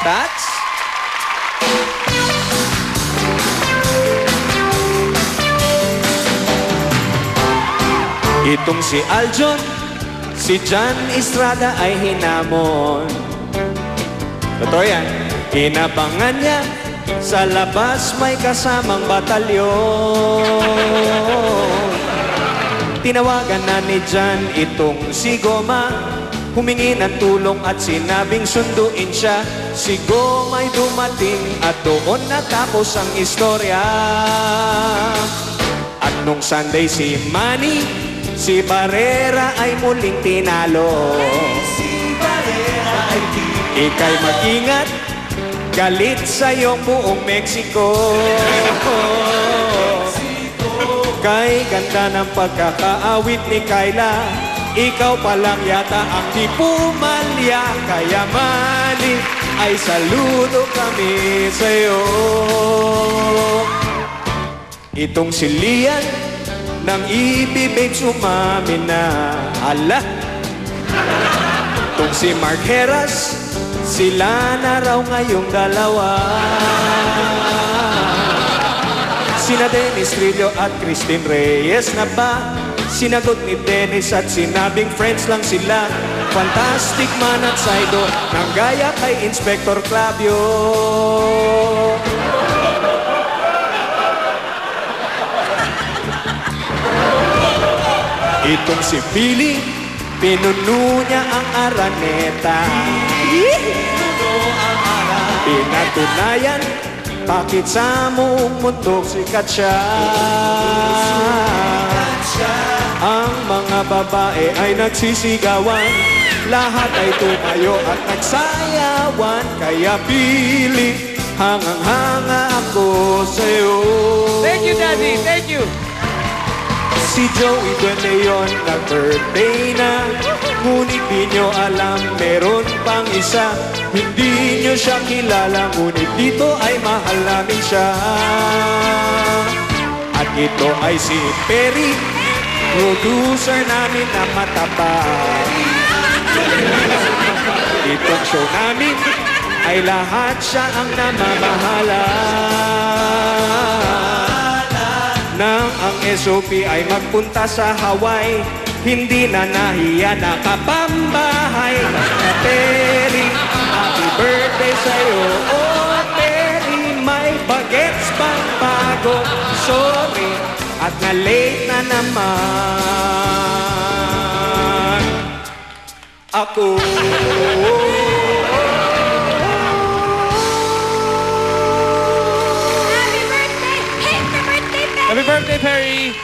Tats? Itong si Aljon, si John Estrada ay hinamon. Totoo yan. Inabangan niya, sa labas may kasamang batalyon. Tinawagan na ni John itong si Goma, humingi ng tulong at sinabing sunduin siya. Si Goma'y dumating at doon natapos ang istorya. At nung Sunday si Manny, si Barrera ay muling tinalo. Ika'y mag-ingat, galit sa iyong buong Mexico. Kay ganda ng pagkakaawit ni Kyla, ikaw pa lang yata ang di pumalya. Kaya Manny, ay saludo kami sa'yo. Itong si Lian, nang ibibig umamin na ala. Itong si Mark Heras, sila na raw ngayong dalawa. Sina Dennis Trillo at Christine Reyes na ba? Sinagot ni Dennis at sinabing friends lang sila. Fantastic man at Saido, nang gaya kay Inspector Clavio. Itong si Billy, pinuno niya ang Araneta. Pinatunayan, bakit sa buong mundo sikat siya. Ang mga babae ay nagsisigawan, lahat ay tumayo at nagsayawan. Kaya Billy, hangang-hanga ako sa'yo. Thank you, Daddy. Thank you. Si Joey De Leon nag-birthday na, ngunit di nyo alam meron pang isa. Hindi nyo siya kilala, ngunit dito ay mahal namin siya. At ito ay si Perry, producer namin na matapang. Itong show namin ay lahat siya ang namamahala. Nang ang SOP ay magpunta sa Hawaii, hindi na nahiya nakapambahay. Terry, happy birthday sa'yo. Oh, Terry, may bagets pang bago. Sorry, at na-late na naman ako. Happy birthday, Perry!